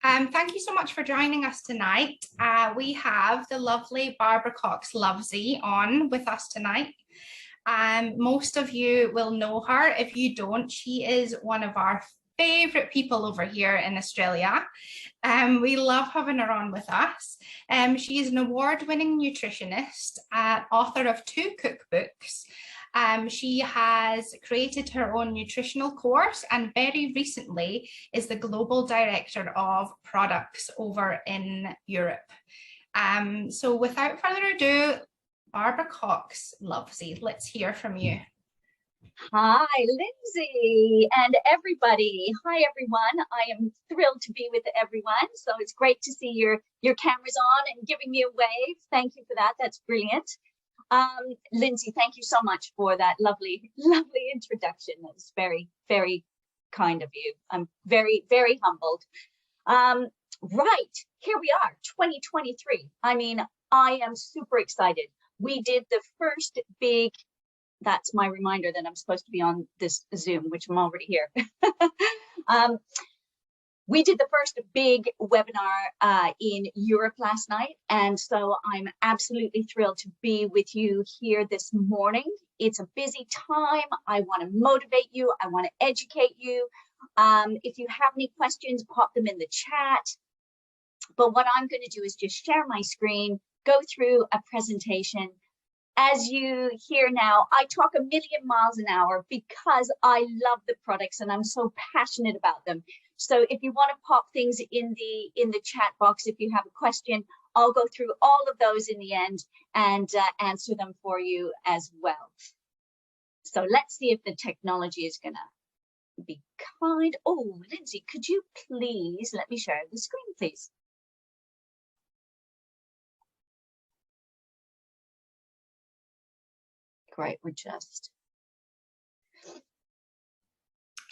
Thank you so much for joining us tonight. We have the lovely Barbara Cox Lovesy on with us tonight. Most of you will know her. If you don't, she is one of our favorite people over here in Australia. We love having her on with us. She is an award-winning nutritionist, author of 2 cookbooks. She has created her own nutritional course and very recently is the global director of products over in Europe. So without further ado, Barbara Cox Lovesy, let's hear from you. Hi, Lindsay and everybody. Hi, everyone. I am thrilled to be with everyone. So it's great to see your cameras on and giving me a wave. Thank you for that. That's brilliant. Lindsay, thank you so much for that lovely introduction. That was very, very kind of you. I'm very, very humbled. Right, here we are, 2023. I mean, I am super excited. We did the first big, that's my reminder that I'm supposed to be on this Zoom, which I'm already here. We did the first big webinar in Europe last night, and so I'm absolutely thrilled to be with you here this morning. It's a busy time. I want to motivate you. I want to educate you. If you have any questions, pop them in the chat. But what I'm going to do is just share my screen, go through a presentation. As you hear now, I talk a million miles an hour because I love the products and I'm so passionate about them. So if you want to pop things in the chat box, if you have a question, I'll go through all of those in the end and answer them for you as well. So let's see if the technology is going to be kind. Oh, Lindsay, could you please let me share the screen, please? Great, we're just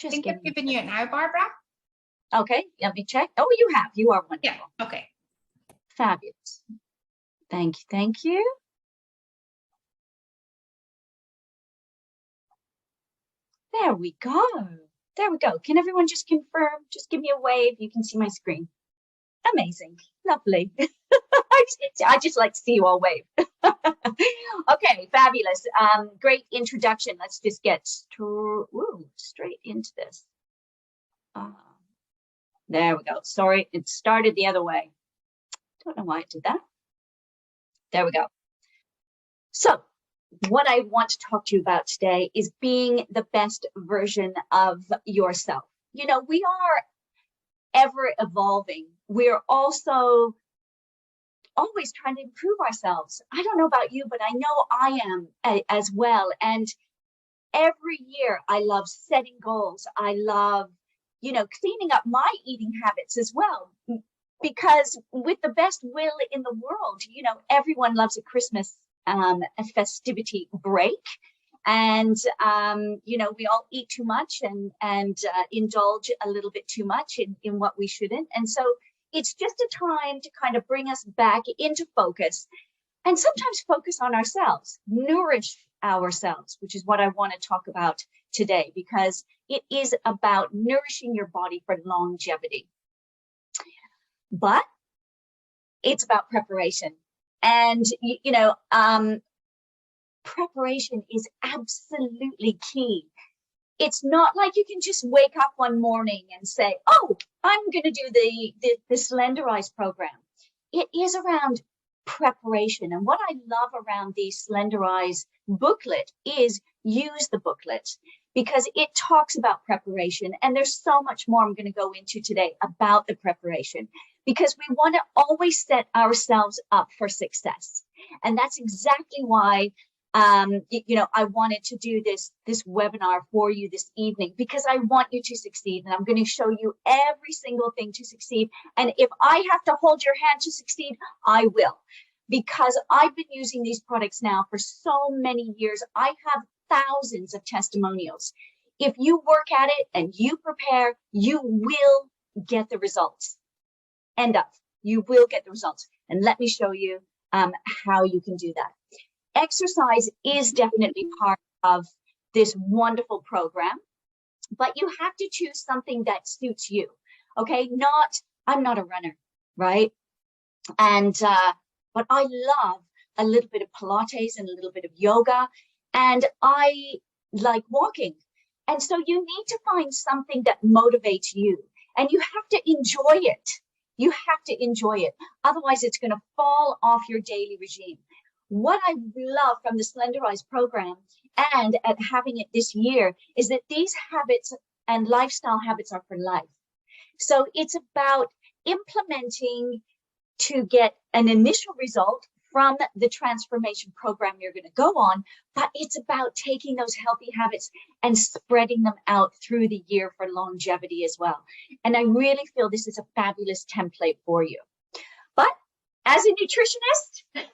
I think I've given you it now, Barbara. Okay, let me check. Oh, you have. You are wonderful. Yeah, okay. Fabulous. Thank you, thank you. There we go. There we go. Can everyone just confirm? Just give me a wave. You can see my screen. Amazing. Lovely. I just like to see you all wave. Okay, fabulous. Great introduction. Let's just get straight into this. There we go. Sorry, it started the other way. Don't know why it did that. There we go. So what I want to talk to you about today is being the best version of yourself. You know, we are ever evolving. We're also always trying to improve ourselves. I don't know about you, but I know I am as well. And every year I love setting goals. I love, you know, cleaning up my eating habits as well, because with the best will in the world, you know, everyone loves a Christmas a festivity break. And, you know, we all eat too much and indulge a little bit too much in what we shouldn't. And so it's just a time to kind of bring us back into focus and sometimes focus on ourselves, nourish ourselves, which is what I want to talk about today, because it is about nourishing your body for longevity. But it's about preparation. And, you know, preparation is absolutely key. It's not like you can just wake up one morning and say, oh, I'm going to do the Slenderiiz program. It is around preparation. And what I love around the Slenderiiz booklet is use the booklet, because it talks about preparation. And there's so much more I'm going to go into today about the preparation, because we want to always set ourselves up for success. And that's exactly why you know, I wanted to do this webinar for you this evening, because I want you to succeed, and I'm going to show you every single thing to succeed. And if I have to hold your hand to succeed, I will, because I've been using these products now for so many years. I have thousands of testimonials. If you work at it and you prepare, you will get the results. End of. You will get the results. And let me show you how you can do that. Exercise is definitely part of this wonderful program, but you have to choose something that suits you. Okay, not I'm not a runner, right? And but I love a little bit of Pilates and a little bit of yoga, and I like walking. And so you need to find something that motivates you, and you have to enjoy it. You have to enjoy it. Otherwise, it's going to fall off your daily regime. What I love from the Slenderiiz program and at having it this year is that these habits and lifestyle habits are for life. So it's about implementing to get an initial result from the transformation program you're going to go on, but it's about taking those healthy habits and spreading them out through the year for longevity as well. And I really feel this is a fabulous template for you. But as a nutritionist,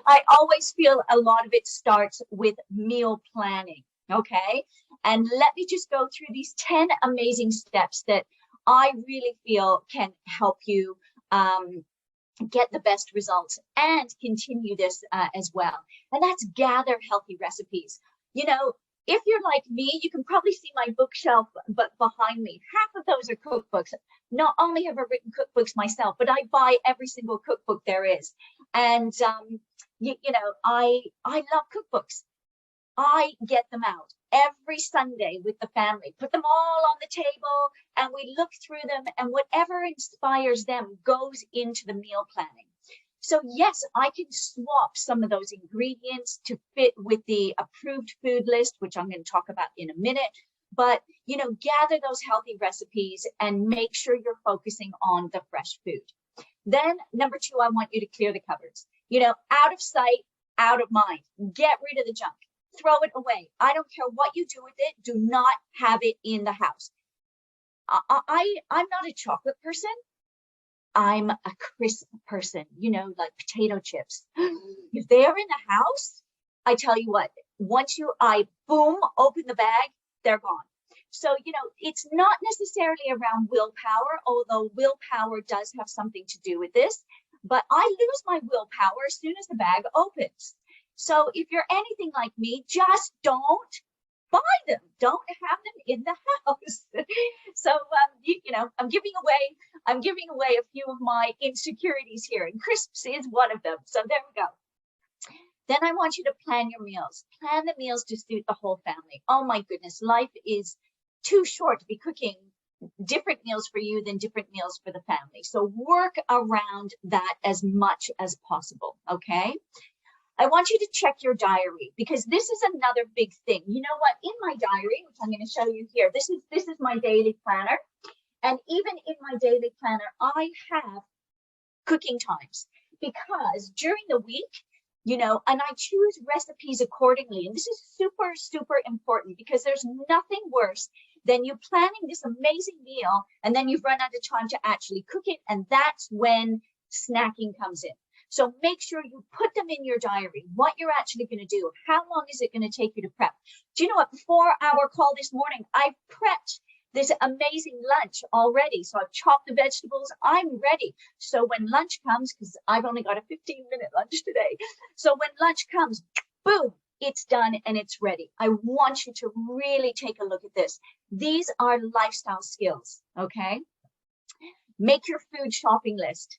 I always feel a lot of it starts with meal planning, okay? And let me just go through these 10 amazing steps that I really feel can help you get the best results and continue this as well. And that's gather healthy recipes. You know, if you're like me, you can probably see my bookshelf but behind me. Half of those are cookbooks. Not only have I written cookbooks myself, but I buy every single cookbook there is. And, you know, I love cookbooks. I get them out every Sunday with the family, put them all on the table, and we look through them, and whatever inspires them goes into the meal planning. So yes, I can swap some of those ingredients to fit with the approved food list, which I'm going to talk about in a minute. But, you know, gather those healthy recipes and make sure you're focusing on the fresh food. Then number 2, I want you to clear the cupboards. You know, out of sight, out of mind. Get rid of the junk. Throw it away. I don't care what you do with it. Do not have it in the house. I'm not a chocolate person. I'm a crisp person, you know, like potato chips. If they're in the house, I tell you what, once I boom, open the bag, they're gone. So, you know, it's not necessarily around willpower, although willpower does have something to do with this. But I lose my willpower as soon as the bag opens. So if you're anything like me, just don't buy them. Don't have them in the house. So, you know, I'm giving away a few of my insecurities here, and crisps is one of them. So there we go. Then I want you to plan your meals. Plan the meals to suit the whole family. Oh my goodness, life is too short to be cooking different meals for you than different meals for the family. So work around that as much as possible, okay? I want you to check your diary, because this is another big thing. You know what? In my diary, which I'm going to show you here, this is my daily planner. And even in my daily planner, I have cooking times, because during the week, you know, and I choose recipes accordingly. And this is super, super important, because there's nothing worse than you planning this amazing meal and then you've run out of time to actually cook it. And that's when snacking comes in. So make sure you put them in your diary, what you're actually going to do. How long is it going to take you to prep? Do you know what? Before our call this morning, I prepped this amazing lunch already. So I've chopped the vegetables. I'm ready. So when lunch comes, because I've only got a 15-minute lunch today. So when lunch comes, boom, it's done and it's ready. I want you to really take a look at this. These are lifestyle skills, okay? Make your food shopping list.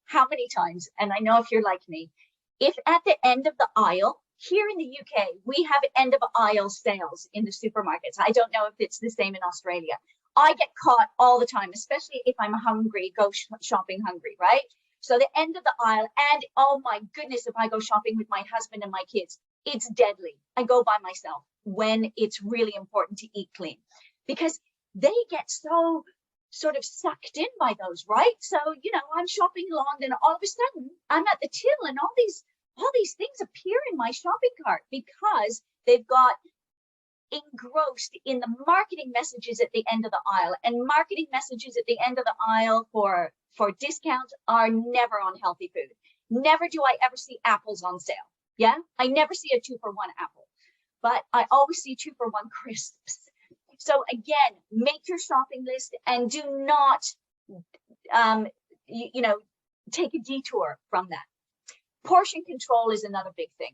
How many times, and I know if you're like me, if at the end of the aisle, here in the UK, we have end of aisle sales in the supermarkets. I don't know if it's the same in Australia. I get caught all the time, especially if I'm hungry, go shopping hungry, right? So the end of the aisle, and oh my goodness, if I go shopping with my husband and my kids, it's deadly. I go by myself when it's really important to eat clean, because they get so sort of sucked in by those, right? So, you know, I'm shopping along, and all of a sudden I'm at the till, and all these things appear in my shopping cart, because they've got engrossed in the marketing messages at the end of the aisle. And marketing messages at the end of the aisle for discounts are never on healthy food. Never do I ever see apples on sale. Yeah, I never see a 2-for-1 apple, but I always see 2-for-1 crisps. So again, make your shopping list, and do not, you know, take a detour from that. Portion control is another big thing.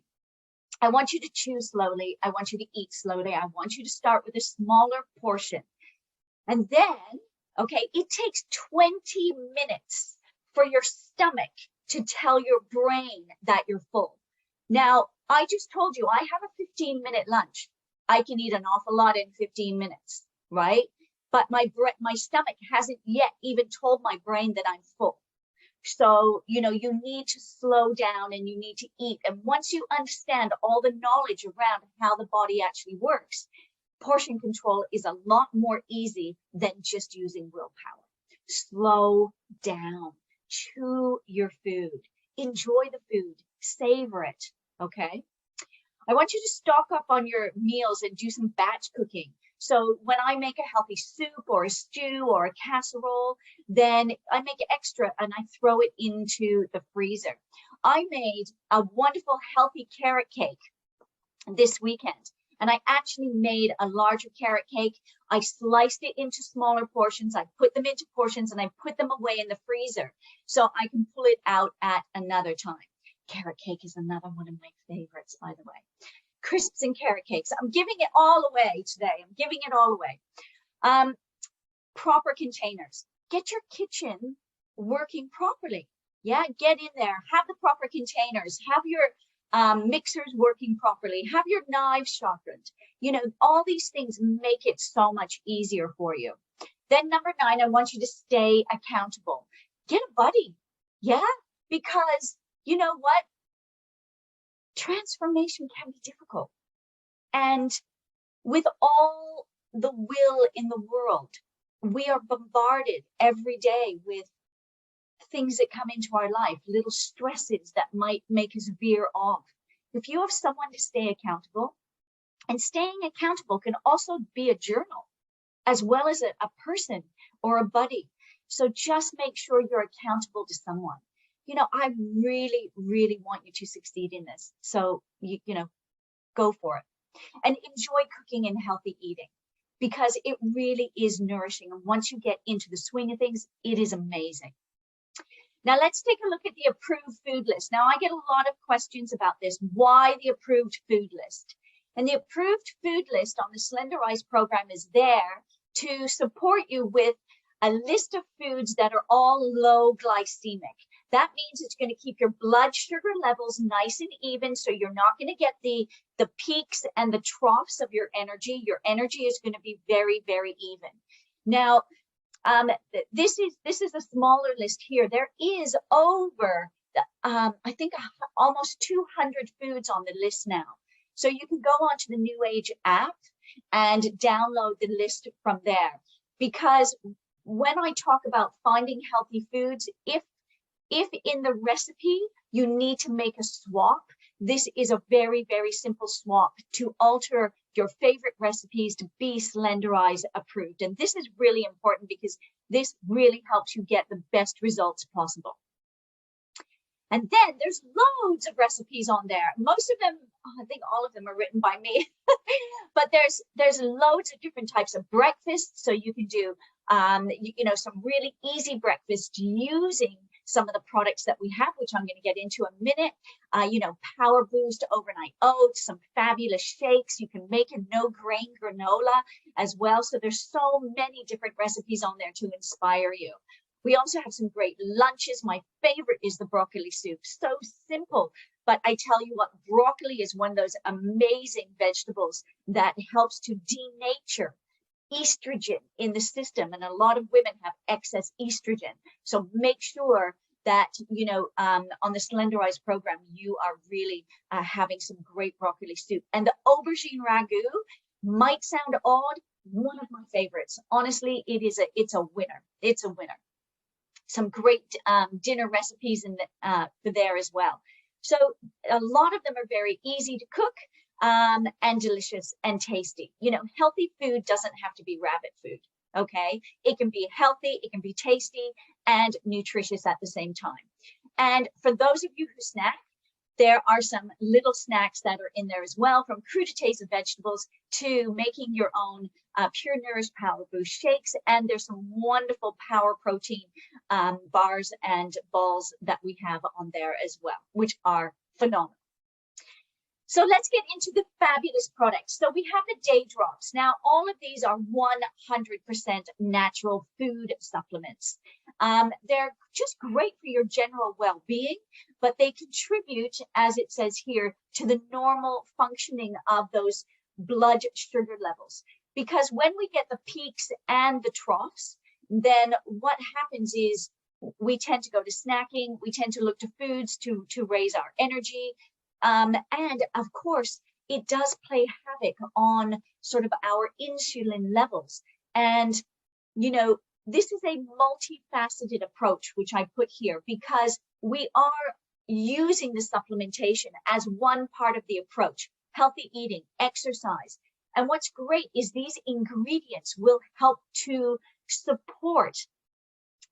I want you to chew slowly. I want you to eat slowly. I want you to start with a smaller portion. And then, Okay, it takes 20 minutes for your stomach to tell your brain that you're full. Now, I just told you I have a 15-minute lunch. I can eat an awful lot in 15 minutes, right? But my stomach hasn't yet even told my brain that I'm full. So, you know, you need to slow down and you need to eat. And once you understand all the knowledge around how the body actually works, portion control is a lot more easy than just using willpower. Slow down, chew your food, enjoy the food, savor it, okay? I want you to stock up on your meals and do some batch cooking. So when I make a healthy soup or a stew or a casserole, then I make extra and I throw it into the freezer. I made a wonderful healthy carrot cake this weekend. And I actually made a larger carrot cake. I sliced it into smaller portions. I put them into portions and I put them away in the freezer so I can pull it out at another time. Carrot cake is another one of my favorites, by the way. Crisps and carrot cakes. I'm giving it all away today. I'm giving it all away. Proper containers. Get your kitchen working properly. Yeah, get in there. Have the proper containers. Have your mixers working properly. Have your knives sharpened. You know, all these things make it so much easier for you. Then number 9, I want you to stay accountable. Get a buddy. Yeah, because you know what? Transformation can be difficult. And with all the will in the world, we are bombarded every day with things that come into our life, little stresses that might make us veer off. If you have someone to stay accountable, and staying accountable can also be a journal, as well as a person or a buddy. So just make sure you're accountable to someone. You know, I really, really want you to succeed in this. So, you know, go for it. And enjoy cooking and healthy eating because it really is nourishing. And once you get into the swing of things, it is amazing. Now let's take a look at the approved food list. Now I get a lot of questions about this. Why the approved food list? And the approved food list on the Slenderiiz program is there to support you with a list of foods that are all low glycemic. That means it's going to keep your blood sugar levels nice and even, so you're not going to get the peaks and the troughs of your energy. Your energy is going to be very, very even. Now, this is a smaller list here. There is over, I think, almost 200 foods on the list now. So you can go onto the New Age app and download the list from there. Because when I talk about finding healthy foods, if in the recipe you need to make a swap, this is a very, very simple swap to alter your favorite recipes to be Slenderiiz approved. And this is really important because this really helps you get the best results possible. And then there's loads of recipes on there. Most of them, I think all of them are written by me, but there's loads of different types of breakfasts. So you can do, you know, some really easy breakfasts using some of the products that we have, which I'm going to get into in a minute. You know, PowerBoost overnight oats, some fabulous shakes. You can make a no-grain granola as well. So there's so many different recipes on there to inspire you. We also have some great lunches. My favorite is the broccoli soup. So simple, but I tell you what, broccoli is one of those amazing vegetables that helps to denature estrogen in the system, and a lot of women have excess estrogen. So make sure that, you know, on the Slenderiiz program, you are really having some great broccoli soup. And the aubergine ragu might sound odd, one of my favorites. Honestly, it's a winner. It's a winner. Some great dinner recipes in for there as well. So a lot of them are very easy to cook. And delicious and tasty. You know, healthy food doesn't have to be rabbit food, okay? It can be healthy, it can be tasty, and nutritious at the same time. And for those of you who snack, there are some little snacks that are in there as well, from crudités of vegetables to making your own Pure Nourish PowerBoost shakes. And there's some wonderful power protein bars and balls that we have on there as well, which are phenomenal. So let's get into the fabulous products. So we have the day drops. Now, all of these are 100% natural food supplements. They're just great for your general well-being, but they contribute, as it says here, to the normal functioning of those blood sugar levels. Because when we get the peaks and the troughs, then what happens is we tend to go to snacking, we tend to look to foods to raise our energy. And of course, it does play havoc on sort of our insulin levels. And, you know, this is a multifaceted approach, which I put here, because we are using the supplementation as one part of the approach: healthy eating, exercise. And what's great is these ingredients will help to support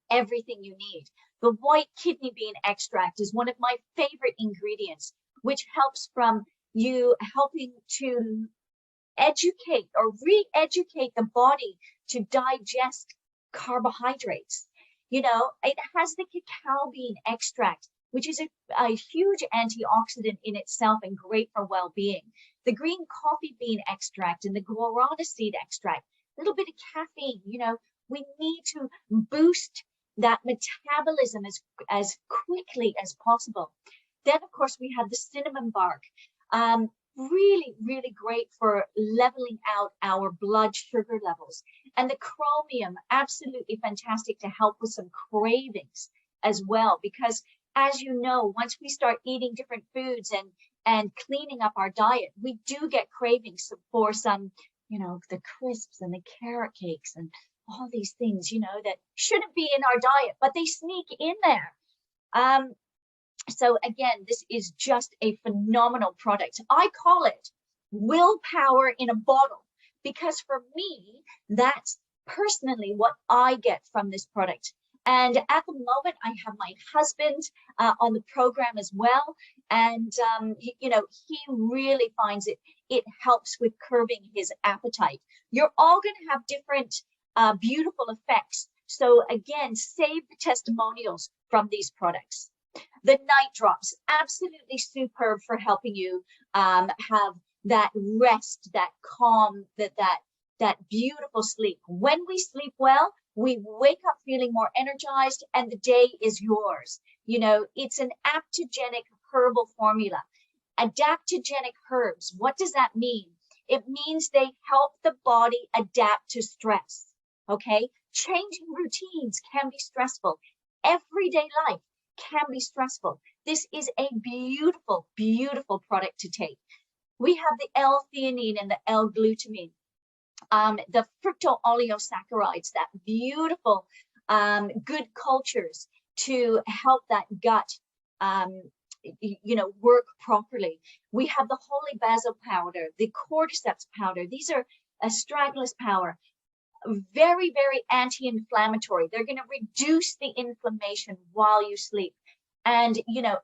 everything you need. The white kidney bean extract is one of my favorite ingredients, which helps from you helping to educate or re-educate the body to digest carbohydrates. You know, it has the cacao bean extract, which is a huge antioxidant in itself and great for well-being. The green coffee bean extract and the guarana seed extract, a little bit of caffeine. You know, we need to boost that metabolism as quickly as possible. Then, of course, we have the cinnamon bark. Really, really great for leveling out our blood sugar levels. And the chromium, absolutely fantastic to help with some cravings as well. Because as you know, once we start eating different foods and cleaning up our diet, we do get cravings for some, you know, the crisps and the carrot cakes and all these things, you know, that shouldn't be in our diet, but they sneak in there. So again, this is just a phenomenal product. I call it willpower in a bottle, because for me, that's personally what I get from this product. And at the moment, I have my husband on the program as well. And, you know, he really finds it helps with curbing his appetite. You're all going to have different beautiful effects. So again, save the testimonials from these products. The night drops, absolutely superb for helping you have that rest, that calm, that beautiful sleep. When we sleep well, we wake up feeling more energized and the day is yours. You know, it's an adaptogenic herbal formula. Adaptogenic herbs, what does that mean? It means they help the body adapt to stress, okay? Changing routines can be stressful. Everyday life can be stressful. This is a beautiful, beautiful product to take. We have the L-theanine and the L-glutamine, the fructooligosaccharides, that beautiful, good cultures to help that gut, you know, work properly. We have the holy basil powder, the cordyceps powder. These are astragalus powder. Very, very anti-inflammatory. They're going to reduce the inflammation while you sleep. And, you know,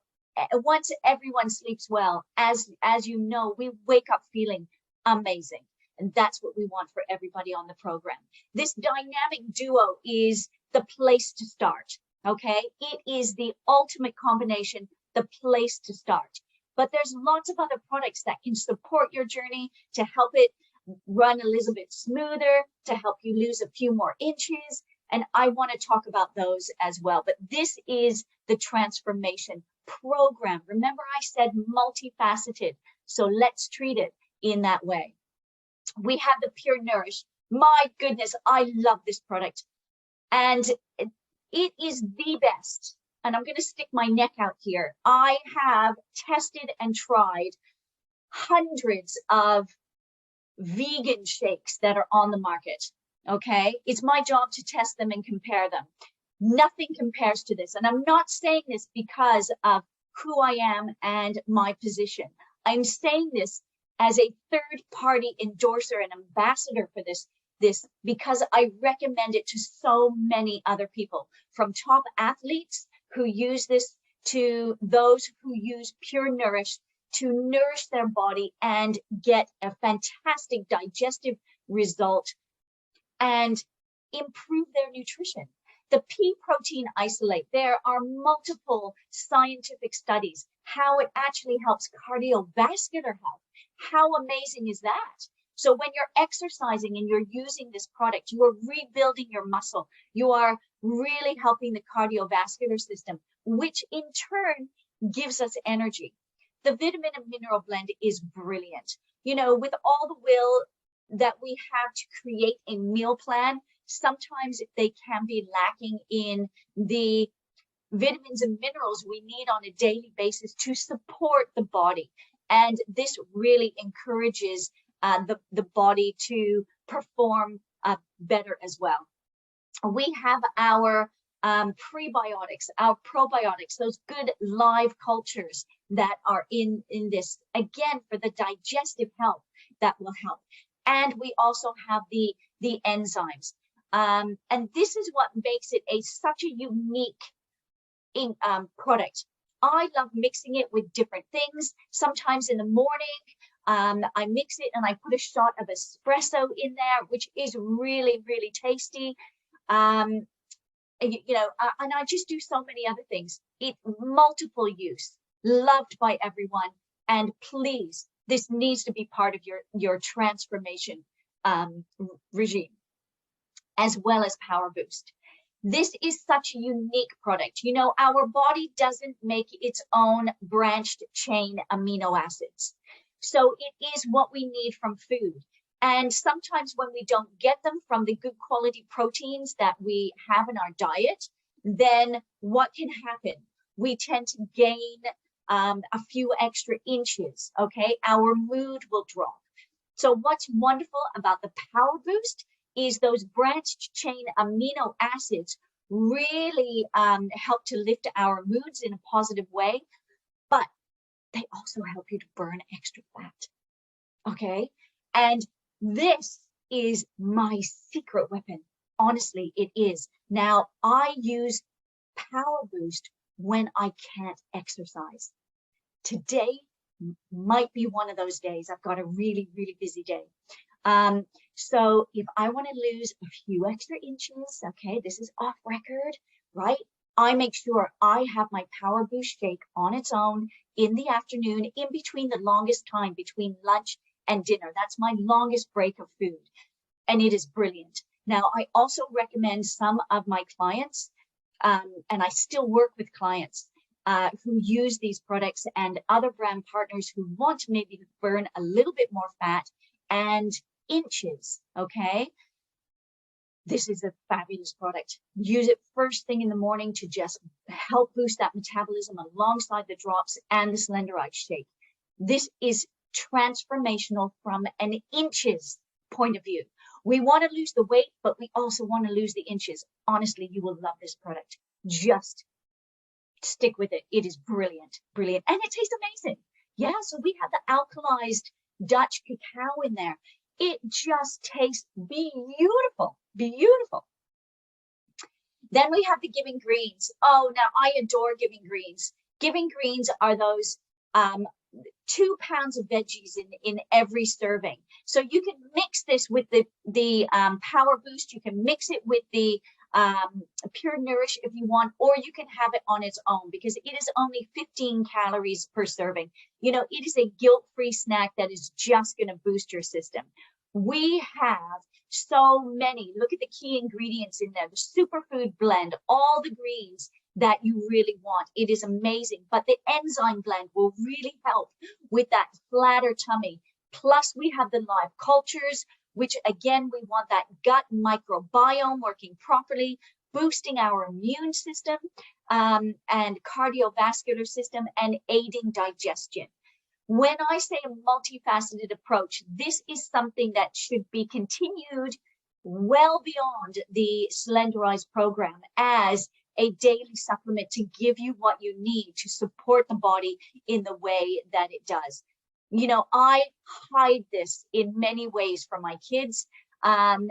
once everyone sleeps well, as you know, we wake up feeling amazing. And that's what we want for everybody on the program. This dynamic duo is the place to start, okay? It is the ultimate combination, the place to start. But there's lots of other products that can support your journey to help it run a little bit smoother, to help you lose a few more inches. And I want to talk about those as well. But this is the transformation program. Remember, I said multifaceted. So let's treat it in that way. We have the Pure Nourish. My goodness, I love this product. And it is the best. And I'm going to stick my neck out here. I have tested and tried hundreds of vegan shakes that are on the market. Okay, it's my job to test them and compare them. Nothing compares to this. And I'm not saying this because of who I am and my position. I'm saying this as a third-party endorser and ambassador for this because I recommend it to so many other people, from top athletes who use this to those who use Pure Nourish to nourish their body and get a fantastic digestive result and improve their nutrition. The pea protein isolate, there are multiple scientific studies how it actually helps cardiovascular health. How amazing is that? So when you're exercising and you're using this product, you are rebuilding your muscle. You are really helping the cardiovascular system, which in turn gives us energy. The vitamin and mineral blend is brilliant. You know, with all the will that we have to create a meal plan, sometimes they can be lacking in the vitamins and minerals we need on a daily basis to support the body. And this really encourages the body to perform better as well. We have our prebiotics, our probiotics, those good live cultures that are in this, again, for the digestive health that will help. And we also have the enzymes. And this is what makes it such a unique product. I love mixing it with different things. Sometimes in the morning, I mix it and I put a shot of espresso in there, which is really, really tasty. And I just do so many other things. It multiple use, loved by everyone. And please, this needs to be part of your transformation regime, as well as PowerBoost. This is such a unique product. You know, our body doesn't make its own branched chain amino acids. So it is what we need from food. And sometimes when we don't get them from the good quality proteins that we have in our diet, then what can happen? We tend to gain a few extra inches, okay? Our mood will drop. So what's wonderful about the PowerBoost is those branched chain amino acids really help to lift our moods in a positive way, but they also help you to burn extra fat, okay? And this is my secret weapon. Honestly, it is. Now, I use PowerBoost when I can't exercise. Today might be one of those days. I've got a really, really busy day. So if I want to lose a few extra inches, okay, this is off record, right? I make sure I have my PowerBoost shake on its own in the afternoon, in between the longest time between lunch and dinner. That's my longest break of food. And it is brilliant. Now, I also recommend some of my clients, and I still work with clients who use these products and other brand partners who want to maybe burn a little bit more fat and inches, okay? This is a fabulous product. Use it first thing in the morning to just help boost that metabolism alongside the drops and the Slenderiiz shake. This is transformational from an inches point of view. We want to lose the weight, but we also want to lose the inches. Honestly, you will love this product. Just stick with it. It is brilliant, brilliant. And it tastes amazing. Yeah, so we have the alkalized Dutch cacao in there. It just tastes beautiful, beautiful. Then we have the Giving Greens. Oh, now I adore Giving Greens. Giving Greens are those 2 pounds of veggies in every serving. So you can mix this with the PowerBoost. You can mix it with the Pure Nourish if you want, or you can have it on its own because it is only 15 calories per serving. You know, it is a guilt-free snack that is just going to boost your system. We have so many. Look at the key ingredients in there. The superfood blend, all the greens that you really want. It is amazing. But the enzyme blend will really help with that flatter tummy. Plus, we have the live cultures, which again, we want that gut microbiome working properly, boosting our immune system and cardiovascular system and aiding digestion. When I say a multifaceted approach, this is something that should be continued well beyond the Slenderiiz program as a daily supplement to give you what you need to support the body in the way that it does. You know, I hide this in many ways from my kids. You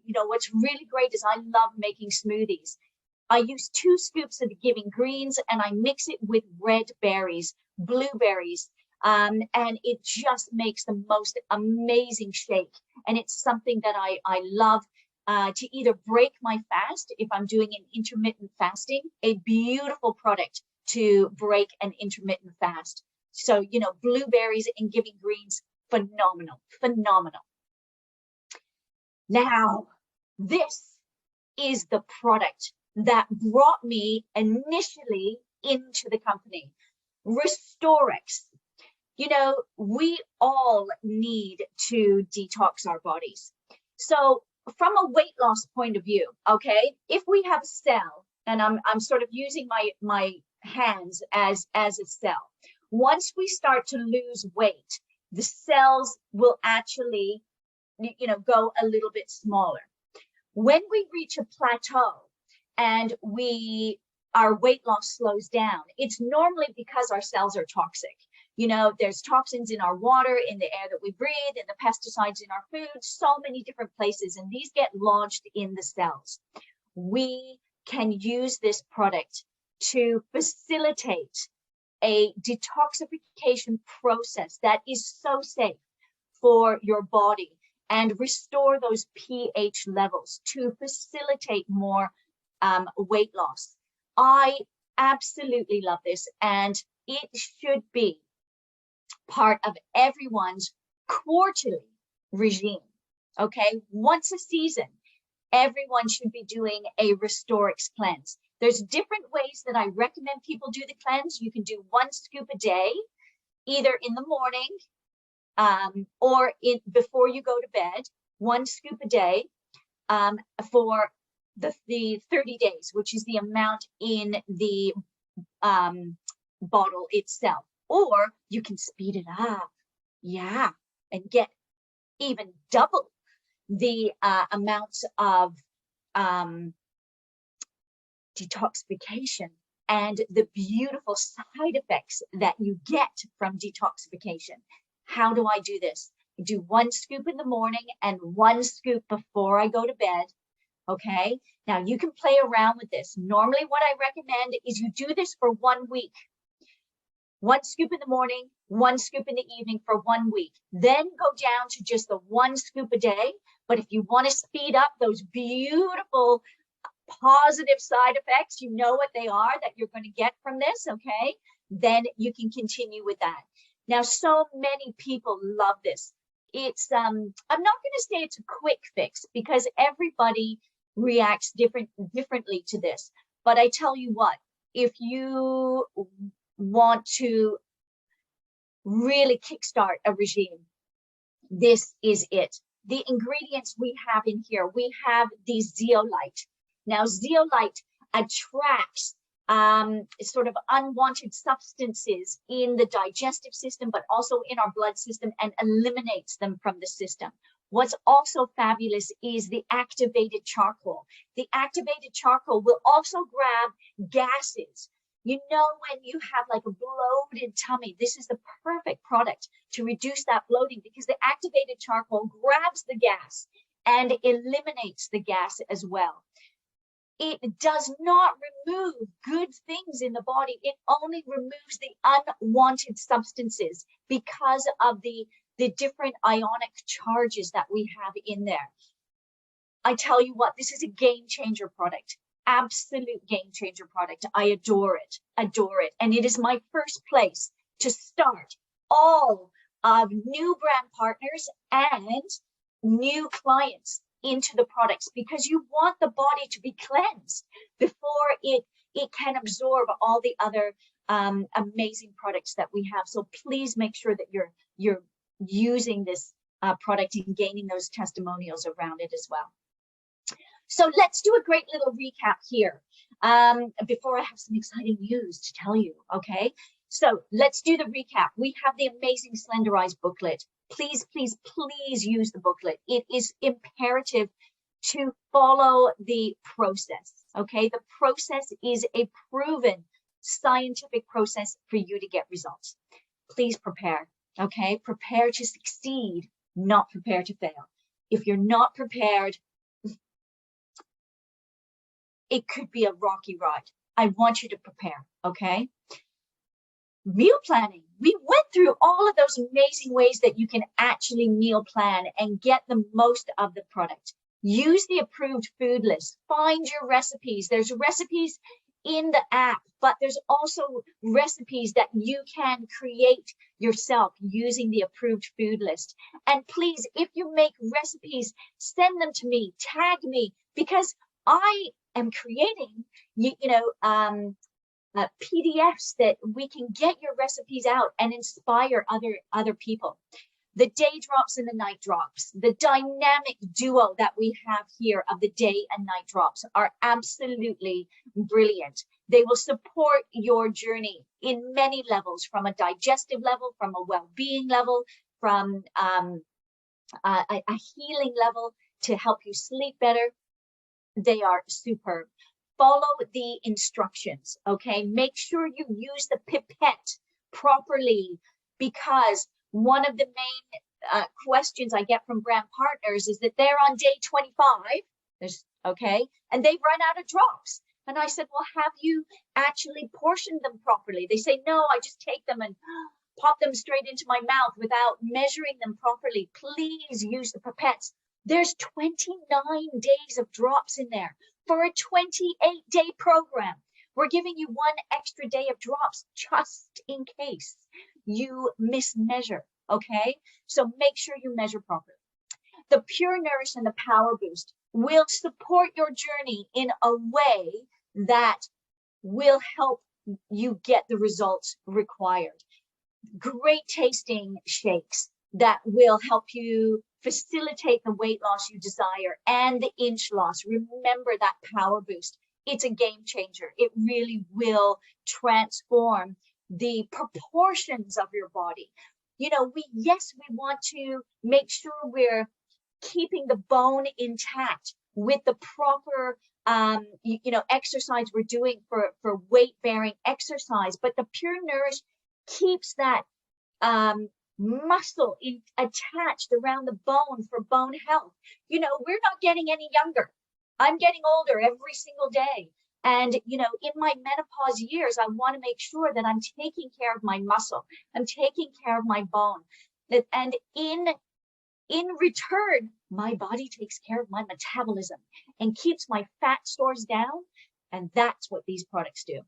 know, what's really great is I love making smoothies. I use 2 scoops of the Giving Greens and I mix it with red berries, blueberries, and it just makes the most amazing shake. And it's something that I love. to either break my fast if I'm doing an intermittent fasting, a beautiful product to break an intermittent fast. So, you know, blueberries and giving greens, phenomenal, phenomenal. Now, this is the product that brought me initially into the company, Restorex. You know, we all need to detox our bodies. So from a weight loss point of view, okay, if we have a cell, and I'm sort of using my hands as a cell, once we start to lose weight, the cells will actually, you know, go a little bit smaller. When we reach a plateau and our weight loss slows down, it's normally because our cells are toxic. You know, there's toxins in our water, in the air that we breathe, in the pesticides in our food, so many different places, and these get lodged in the cells. We can use this product to facilitate a detoxification process that is so safe for your body and restore those pH levels to facilitate more weight loss. I absolutely love this, and it should be part of everyone's quarterly regime. Okay, once a season, everyone should be doing a Restorex cleanse. There's different ways that I recommend people do the cleanse. You can do 1 scoop a day, either in the morning or before you go to bed, 1 scoop a day for the 30 days, which is the amount in the bottle itself. Or you can speed it up, yeah, and get even double the amounts of detoxification and the beautiful side effects that you get from detoxification. How do I do this? I do 1 scoop in the morning and 1 scoop before I go to bed. Okay, now you can play around with this. Normally what I recommend is you do this for 1 week. 1 scoop in the morning, 1 scoop in the evening for 1 week. Then go down to just the 1 scoop a day. But if you want to speed up those beautiful positive side effects, you know what they are that you're going to get from this, okay? Then you can continue with that. Now, so many people love this. It's, I'm not going to say it's a quick fix because everybody reacts differently to this. But I tell you what, if you want to really kickstart a regime, this is it. The ingredients we have in here, we have the zeolite. Now, zeolite attracts sort of unwanted substances in the digestive system, but also in our blood system, and eliminates them from the system. What's also fabulous is the activated charcoal. The activated charcoal will also grab gases. You know, when you have like a bloated tummy, this is the perfect product to reduce that bloating because the activated charcoal grabs the gas and eliminates the gas as well. It does not remove good things in the body. It only removes the unwanted substances because of the different ionic charges that we have in there. I tell you what, this is a game changer product. Absolute game changer product. I adore it, adore it. And it is my first place to start all of new brand partners and new clients into the products because you want the body to be cleansed before it can absorb all the other amazing products that we have. So please make sure that you're using this product and gaining those testimonials around it as well. So let's do a great little recap here before I have some exciting news to tell you, okay? So let's do the recap. We have the amazing Slenderiiz booklet. Please, please, please use the booklet. It is imperative to follow the process, okay? The process is a proven scientific process for you to get results. Please prepare, okay? Prepare to succeed, not prepare to fail. If you're not prepared, it could be a rocky ride. I want you to prepare, okay? Meal planning. We went through all of those amazing ways that you can actually meal plan and get the most of the product. Use the approved food list. Find your recipes. There's recipes in the app, but there's also recipes that you can create yourself using the approved food list. And please, if you make recipes, send them to me, tag me, because I am creating, PDFs that we can get your recipes out and inspire other people. The day drops and the night drops, the dynamic duo that we have here of the day and night drops are absolutely brilliant. They will support your journey in many levels, from a digestive level, from a well-being level, from a healing level to help you sleep better. They are superb. Follow the instructions, okay? Make sure you use the pipette properly, because one of the main questions I get from brand partners is that they're on day 25, okay, and they've run out of drops. And I said, well, have you actually portioned them properly? They say, no, I just take them and pop them straight into my mouth without measuring them properly. Please use the pipettes. There's 29 days of drops in there for a 28-day program. We're giving you one extra day of drops just in case you mismeasure, okay? So make sure you measure properly. The Pure Nourish and the PowerBoost will support your journey in a way that will help you get the results required. Great tasting shakes that will help you facilitate the weight loss you desire and the inch loss. Remember that PowerBoost. It's a game changer. It really will transform the proportions of your body. You know, we want to make sure we're keeping the bone intact with the proper exercise we're doing for weight bearing exercise, but the Pure Nourish keeps that muscle attached around the bone for bone health. You know, we're not getting any younger. I'm getting older every single day. And, you know, in my menopause years, I want to make sure that I'm taking care of my muscle. I'm taking care of my bone. And in return, my body takes care of my metabolism and keeps my fat stores down. And that's what these products do.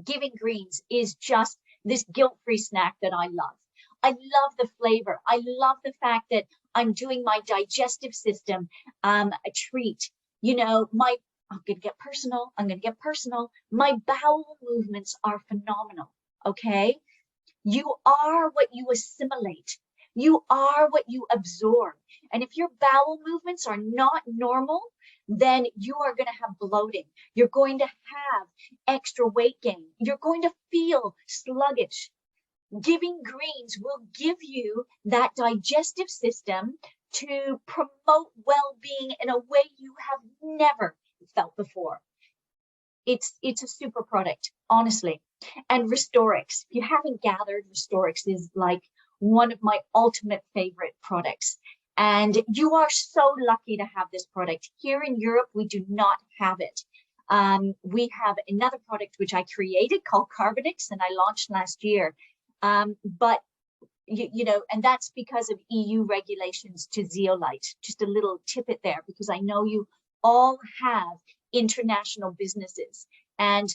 Giving Greens is just this guilt-free snack that I love. I love the flavor. I love the fact that I'm doing my digestive system a treat. You know, I'm going to get personal. My bowel movements are phenomenal, okay? You are what you assimilate. You are what you absorb. And if your bowel movements are not normal, then you are going to have bloating. You're going to have extra weight gain. You're going to feel sluggish. Giving Greens will give you that digestive system to promote well-being in a way you have never felt before. It's a super product, honestly. And Restorex, if you haven't gathered, Restorex is like one of my ultimate favorite products. And you are so lucky to have this product. Here in Europe, we do not have it. We have another product which I created called Carbonix, and I launched last year. But you know, and that's because of EU regulations to zeolite. Just a little tidbit there, because I know you all have international businesses. And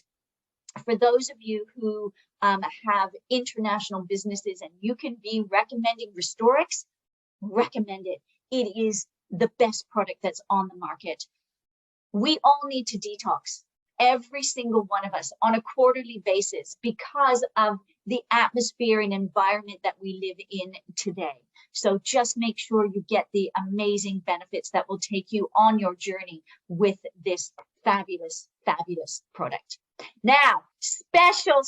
for those of you who have international businesses and you can be recommending Restorex, recommend it. It is the best product that's on the market. We all need to detox, every single one of us, on a quarterly basis because of the atmosphere and environment that we live in today. So just make sure you get the amazing benefits that will take you on your journey with this fabulous, fabulous product. Now, special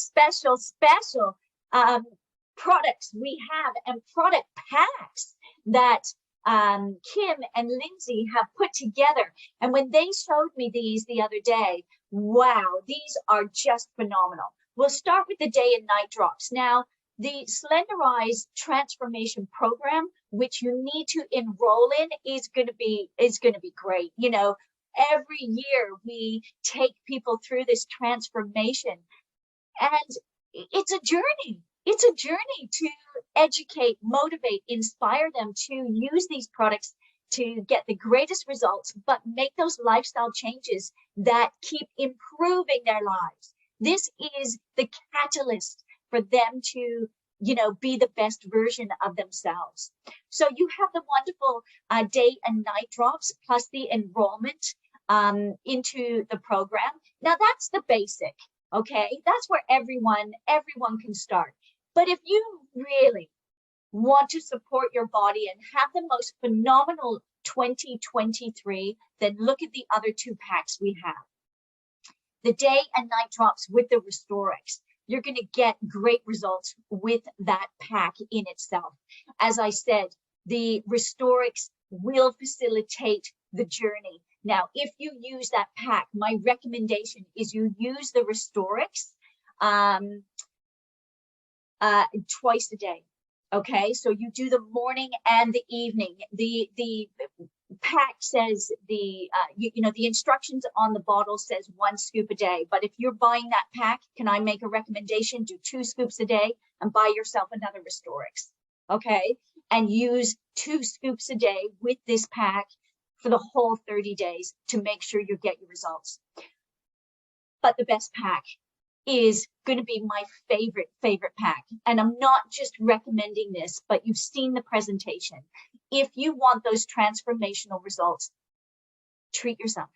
products we have, and product packs that Kim and Lindsay have put together. And when they showed me these the other day, wow, these are just phenomenal. We'll start with the day and night drops. Now, the Slenderiiz transformation program, which you need to enroll in, is going to be great. You know, every year we take people through this transformation, and it's a journey. It's a journey to educate, motivate, inspire them to use these products to get the greatest results, but make those lifestyle changes that keep improving their lives. This is the catalyst for them to, you know, be the best version of themselves. So you have the wonderful day and night drops plus the enrollment into the program. Now that's the basic, okay? That's where everyone can start. But if you really want to support your body and have the most phenomenal 2023, then look at the other 2 packs we have. The day and night drops with the Restorex. You're going to get great results with that pack in itself. As I said, the Restorex will facilitate the journey. Now, if you use that pack, my recommendation is you use the Restorex twice a day. Okay, so you do the morning and the evening. The pack says the instructions on the bottle says 1 scoop a day. But if you're buying that pack, can I make a recommendation? Do 2 scoops a day and buy yourself another Restorex. Okay, and use 2 scoops a day with this pack for the whole 30 days to make sure you get your results. But the best pack is going to be my favorite pack. And I'm not just recommending this, but you've seen the presentation. If you want those transformational results, treat yourself,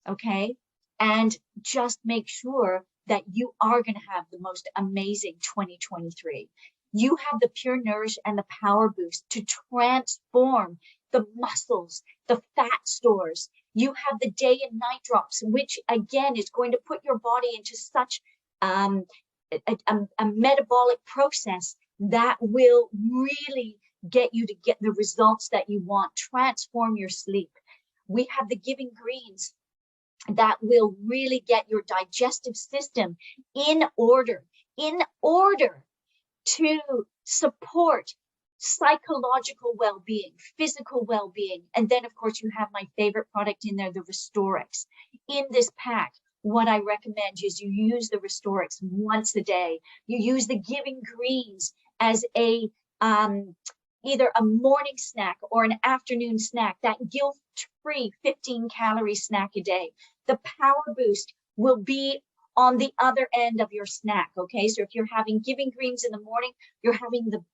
okay? And just make sure that you are going to have the most amazing 2023. You have the Pure Nourish and the PowerBoost to transform the muscles, the fat stores. You have the day and night drops, which again is going to put your body into such a metabolic process that will really get you to get the results that you want, transform your sleep. We have the Giving Greens that will really get your digestive system in order to support psychological well-being, physical well-being. And then of course you have my favorite product in there, the Restorex. In this pack, what I recommend is you use the Restorex once a day. You use the Giving Greens as a either a morning snack or an afternoon snack, that guilt-free 15-calorie snack a day. The PowerBoost will be on the other end of your snack, okay? So if you're having Giving Greens in the morning, you're having the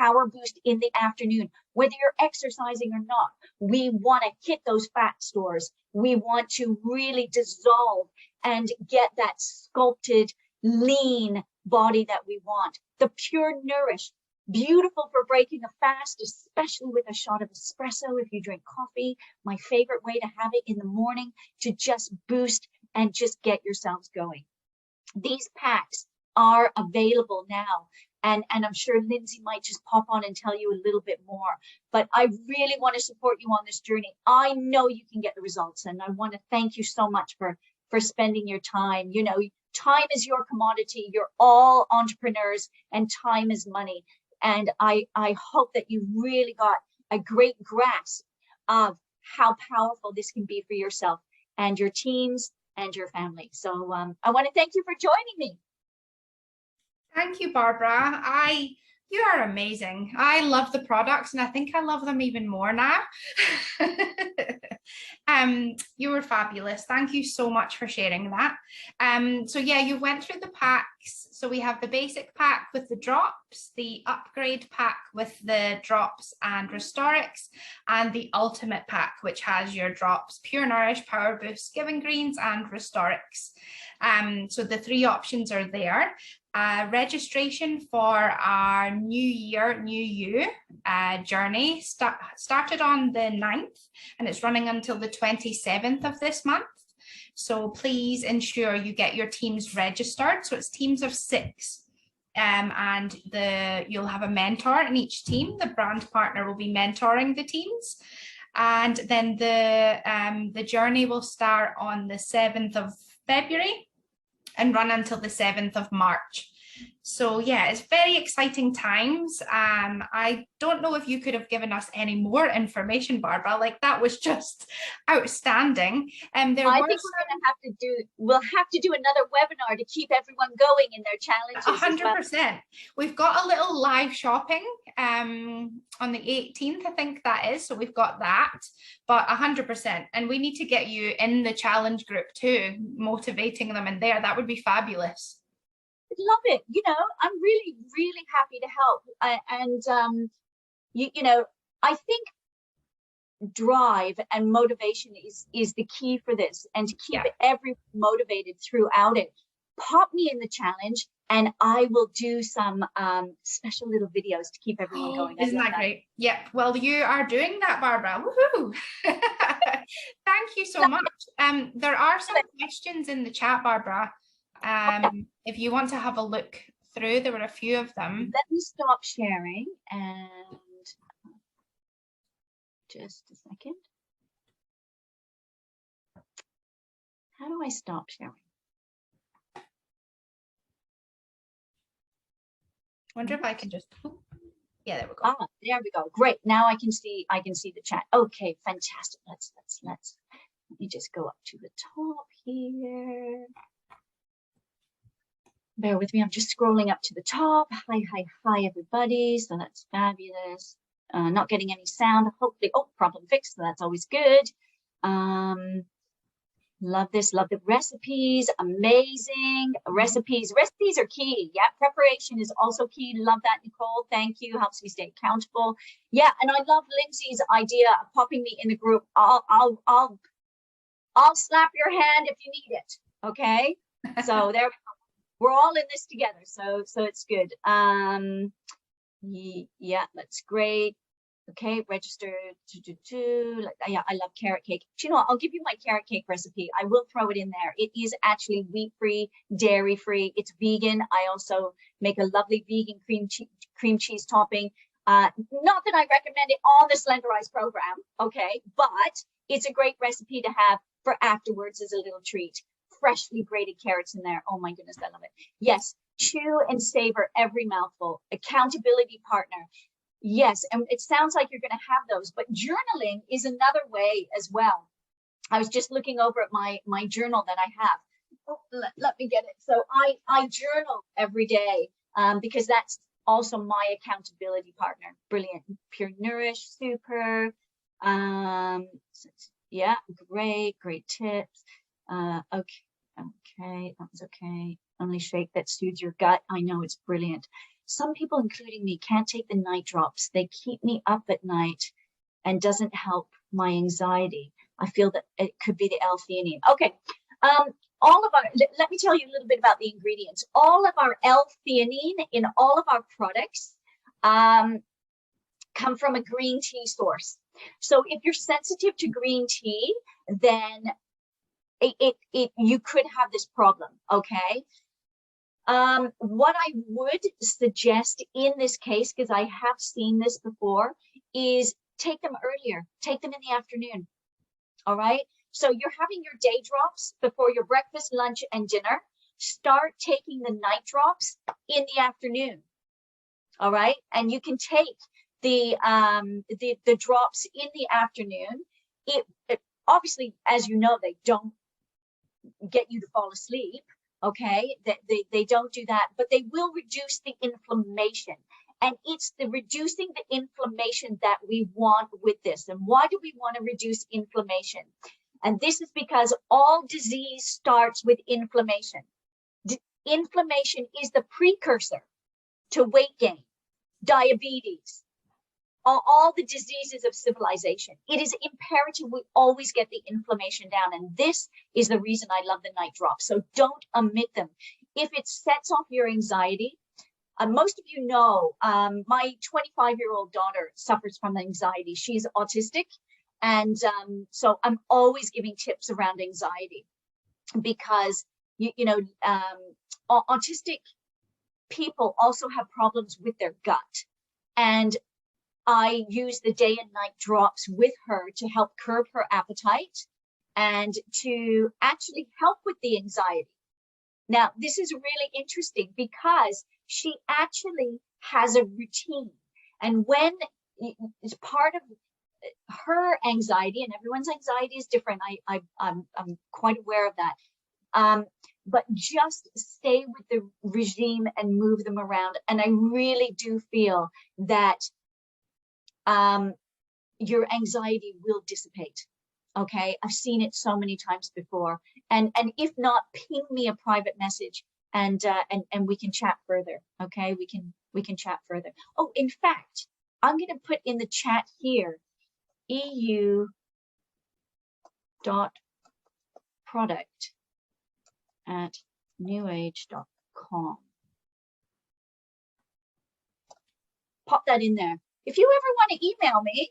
PowerBoost in the afternoon. Whether you're exercising or not, we want to hit those fat stores. We want to really dissolve and get that sculpted, lean body that we want. The Pure Nourish, beautiful for breaking a fast, especially with a shot of espresso if you drink coffee. My favorite way to have it in the morning to just boost and just get yourselves going. These packs are available now. And I'm sure Lindsay might just pop on and tell you a little bit more. But I really want to support you on this journey. I know you can get the results. And I want to thank you so much for spending your time. You know, time is your commodity. You're all entrepreneurs and time is money. And I hope that you really got a great grasp of how powerful this can be for yourself and your teams and your family. So I want to thank you for joining me. Thank you, Barbara. You are amazing. I love the products and I think I love them even more now. You were fabulous. Thank you so much for sharing that. So yeah, you went through the packs. So we have the basic pack with the drops, the upgrade pack with the drops and Restorex, and the ultimate pack, which has your drops, Pure Nourish, PowerBoost, Giving Greens, and Restorex. So the 3 options are there. Registration for our New Year, New You journey started on the 9th and it's running until the 27th of this month. So please ensure you get your teams registered. So it's teams of 6 and you'll have a mentor in each team. The brand partner will be mentoring the teams. And then the journey will start on the 7th of February and run until the 7th of March. So yeah, it's very exciting times. I don't know if you could have given us any more information, Barbara. Like that was just outstanding. There I were think we'll have to do another webinar to keep everyone going in their challenges as well. 100%. We've got a little live shopping on the 18th, I think that is. So we've got that, but 100%. And we need to get you in the challenge group too, motivating them in there. That would be fabulous. Love it. You know, I'm really, really happy to help. You know, I think drive and motivation is the key for this, and to keep everyone motivated throughout it. Pop me in the challenge and I will do some special little videos to keep everyone going. Isn't that great? Yeah, well, you are doing that, Barbara. Woohoo! Thank you so much. There are some questions in the chat, Barbara. If you want to have a look through, there were a few of them. Let me stop sharing and just a second. How do I stop sharing? Wonder if I can just, yeah, there we go. Ah, there we go. Great. Now I can see the chat. Okay, fantastic. Let me just go up to the top here. Bear with me, I'm just scrolling up to the top. Hi, everybody. So that's fabulous. Not getting any sound. Hopefully, problem fixed. So that's always good. Love this. Love the recipes. Amazing recipes. Recipes are key. Yeah, preparation is also key. Love that, Nicole. Thank you. Helps me stay accountable. Yeah, and I love Lindsay's idea of popping me in the group. I'll slap your hand if you need it. Okay. So there. We're all in this together, so it's good. Yeah, that's great. Okay, register yeah, I love carrot cake. Do you know what? I'll give you my carrot cake recipe. I will throw it in there. It is actually wheat-free, dairy-free. It's vegan. I also make a lovely vegan cream cheese topping. Not that I recommend it on the Slenderiiz program, okay, but it's a great recipe to have for afterwards as a little treat. Freshly grated carrots in there. Oh my goodness, I love it. Yes, chew and savor every mouthful. Accountability partner. Yes, and it sounds like you're going to have those, but journaling is another way as well. I was just looking over at my journal that I have. Oh, let me get it. So I journal every day because that's also my accountability partner. Brilliant. Pure Nourish, super. Yeah, great tips. Okay, that was okay. Only shake that soothes your gut. I know, it's brilliant. Some people, including me, can't take the night drops. They keep me up at night and doesn't help my anxiety. I feel that it could be the L-theanine. Okay, let me tell you a little bit about the ingredients. All of our L-theanine in all of our products come from a green tea source. So if you're sensitive to green tea, then you could have this problem, okay? What I would suggest in this case, because I have seen this before, is take them earlier. Take them in the afternoon, all right? So you're having your day drops before your breakfast, lunch, and dinner. Start taking the night drops in the afternoon, all right? And you can take the drops in the afternoon. It obviously, as you know, they don't get you to fall asleep, okay? They don't do that, but they will reduce the inflammation. And it's the reducing the inflammation that we want with this. And why do we want to reduce inflammation? And this is because all disease starts with inflammation. Inflammation is the precursor to weight gain, diabetes, all the diseases of civilization. It is imperative we always get the inflammation down. And this is the reason I love the night drops. So don't omit them. If it sets off your anxiety, most of you know, my 25-year-old daughter suffers from anxiety. She's autistic. And so I'm always giving tips around anxiety because, autistic people also have problems with their gut. And I use the day and night drops with her to help curb her appetite and to actually help with the anxiety. Now, this is really interesting because she actually has a routine. And when it's part of her anxiety, and everyone's anxiety is different, I'm quite aware of that. But just stay with the regime and move them around. And I really do feel that your anxiety will dissipate. Okay, I've seen it so many times before. And if not, ping me a private message and we can chat further. Okay, we can chat further. Oh, in fact, I'm going to put in the chat here eu.product@newage.com. Pop that in there. If you ever want to email me,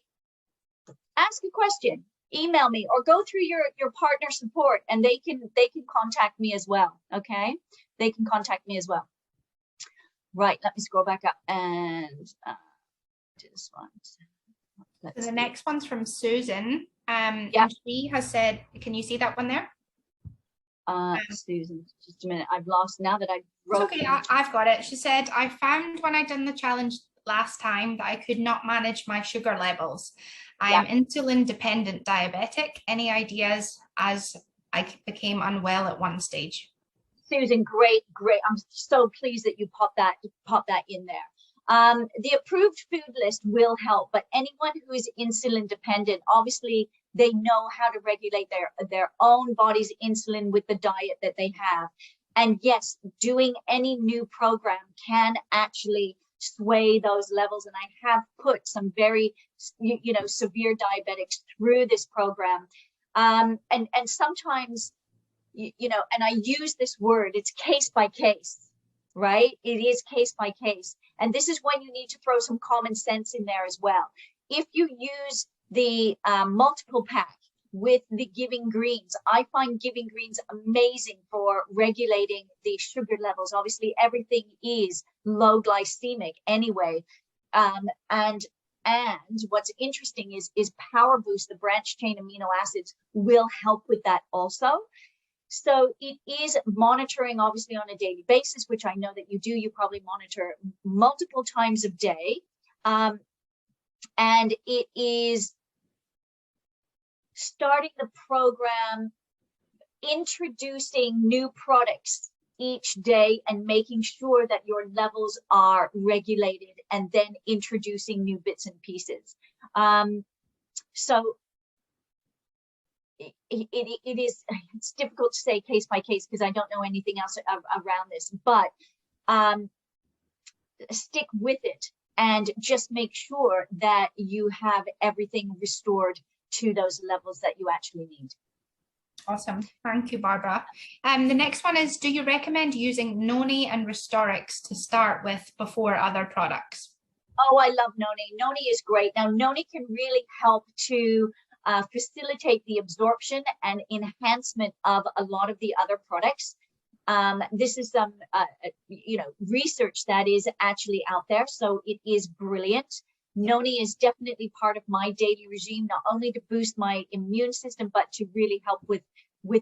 ask a question, email me, or go through your partner support, and they can contact me as well. Okay, they can contact me as well. Right, let me scroll back up and do this one. So the next one's from Susan. And she has said, can you see that one there? Susan, just a minute. I've lost now that I wrote. It's okay, I've got it. She said, I found when I done the challenge last time that I could not manage my sugar levels. I am insulin dependent diabetic. Any ideas, as I became unwell at one stage? Susan, great. I'm so pleased that you pop that in there. The approved food list will help, but anyone who is insulin dependent, obviously they know how to regulate their own body's insulin with the diet that they have. And yes, doing any new program can actually sway those levels. And I have put some very, severe diabetics through this program. And sometimes, and I use this word, it's case by case, right? It is case by case. And this is when you need to throw some common sense in there as well. If you use the multiple pack with the Giving Greens, I find Giving Greens amazing for regulating the sugar levels. Obviously, everything is low glycemic anyway. And what's interesting is PowerBoost, the branched chain amino acids, will help with that also. So it is monitoring, obviously, on a daily basis, which I know that you do. You probably monitor multiple times a day. And it is starting the program, introducing new products each day and making sure that your levels are regulated, and then introducing new bits and pieces. So it's difficult to say case by case because I don't know anything else around this, but stick with it and just make sure that you have everything restored to those levels that you actually need. Awesome. Thank you, Barbara. The next one is, do you recommend using Nourish and Restorex to start with before other products? Oh, I love Nourish. Nourish is great. Now, Nourish can really help to facilitate the absorption and enhancement of a lot of the other products. This is some, research that is actually out there, so it is brilliant. Nourish is definitely part of my daily regime, not only to boost my immune system, but to really help with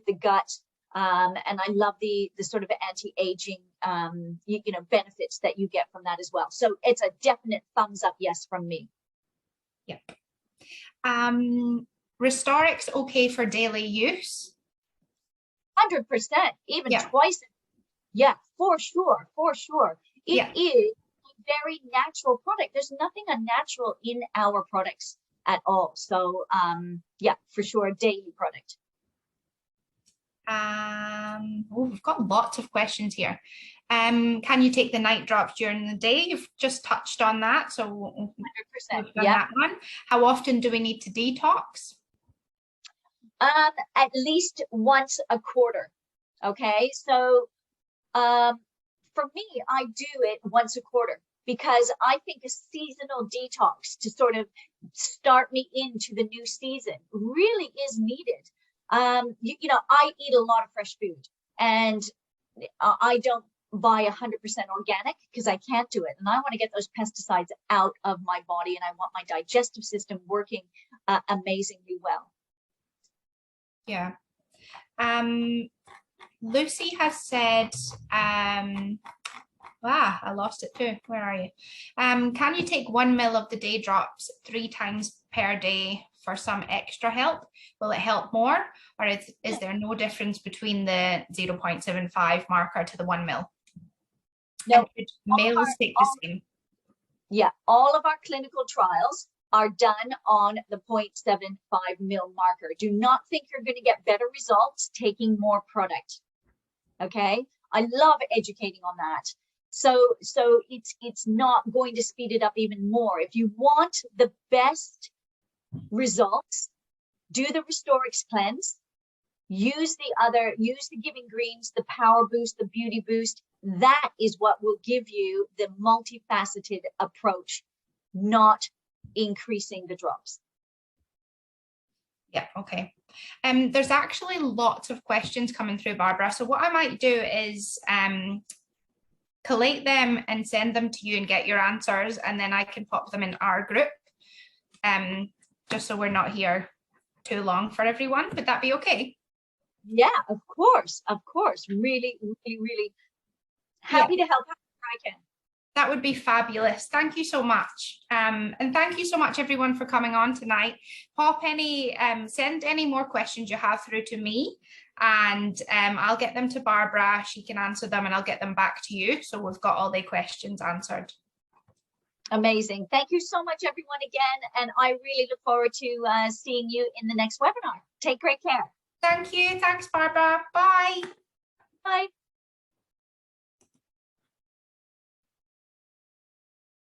the gut. And I love the sort of anti-aging, benefits that you get from that as well. So it's a definite thumbs up yes from me. Yep. Restorex okay for daily use? 100%, even twice. Yeah, for sure. It is a very natural product. There's nothing unnatural in our products at all. So for sure, a daily product. We've got lots of questions here. Can you take the night drops during the day? You've just touched on that, so 100%. That one. How often do we need to detox? At least once a quarter. Okay, so for me, I do it once a quarter because I think a seasonal detox to sort of start me into the new season really is needed. I eat a lot of fresh food, and I don't buy 100% organic because I can't do it. And I want to get those pesticides out of my body, and I want my digestive system working amazingly well. Yeah. Lucy has said, I lost it too. Where are you? Can you take 1 ml of the day drops 3 times per day for some extra help? Will it help more, or is there no difference between the 0.75 marker to the 1 ml? No, males take the same. Yeah, all of our clinical trials are done on the 0.75 ml marker. Do not think you're going to get better results taking more product. Okay, I love educating on that. So it's not going to speed it up even more. If you want the best results, do the Restorex cleanse. Use the Giving Greens, the PowerBoost, the Beauty Boost. That is what will give you the multifaceted approach, not increasing the drops. Yeah, okay. There's actually lots of questions coming through, Barbara. So what I might do is collate them and send them to you and get your answers, and then I can pop them in our group, just so we're not here too long for everyone. Would that be okay? Yeah, of course. Really, really, really happy to help however I can. That would be fabulous. Thank you so much. And thank you so much, everyone, for coming on tonight. Send any more questions you have through to me, and I'll get them to Barbara. She can answer them, and I'll get them back to you. So we've got all the questions answered. Amazing. Thank you so much, everyone, again. And I really look forward to seeing you in the next webinar. Take great care. Thank you. Thanks, Barbara. Bye.